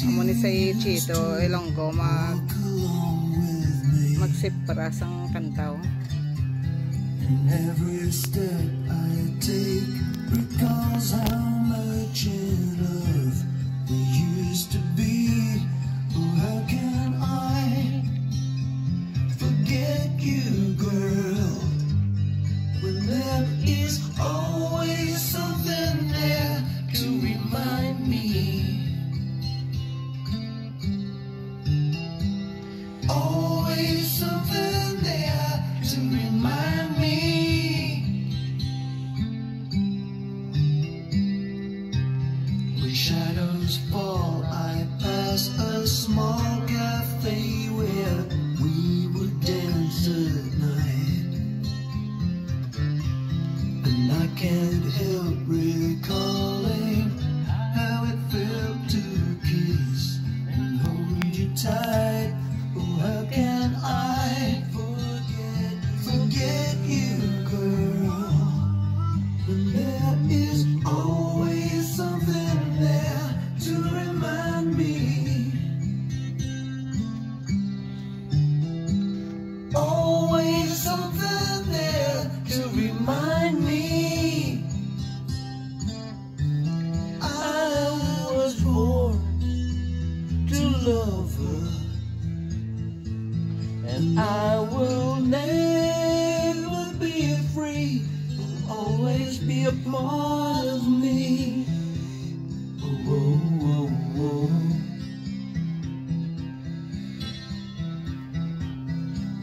Amo ni sa Chito Ilonggo magsip para sang kantaw. And every step I take recalls how much in love we used to be. Oh, how can I forget you, girl, when there is always something there to remind me. Always something there to remind me. When shadows fall, I pass a small cafe where we would dance at night, and I can't help recalling how it felt to kiss and hold you tight. Oh, how can I forget you, girl, when there is always something there to remind me. Always something there to remind me. I was born to love her, and I will never be free. Will always be a part of me. Oh, oh, oh, oh.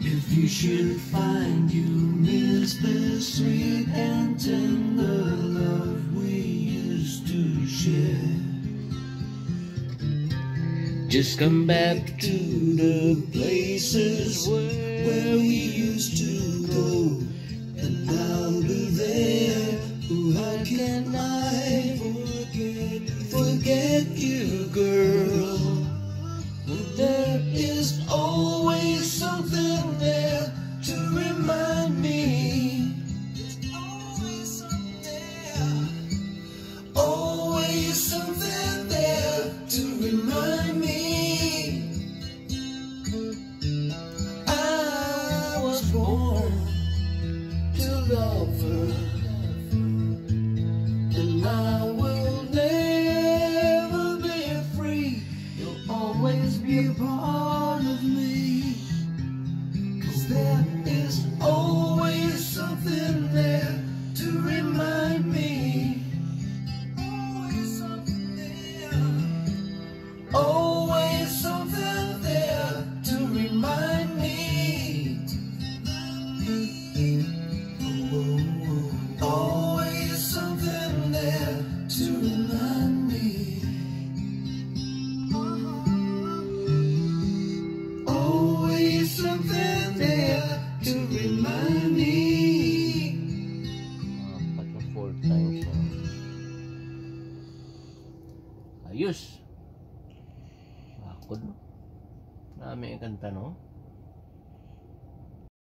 If you should find you miss the sweet and tender love we used to share, just come back to the places where we used to go, and I'll be there. Oh, how can I forget you, girl, when there is always something there to remind me. Always something there to remind me. I was born to love her, and I will never be free. You'll always be a part of me, 'cause there is always something there to remind me. Always something there. Always something there to remind me. Always something there to remind me. Always something there to remind me. Apat na 4 times na. Ayos. Akod. Dami ang kanta, no?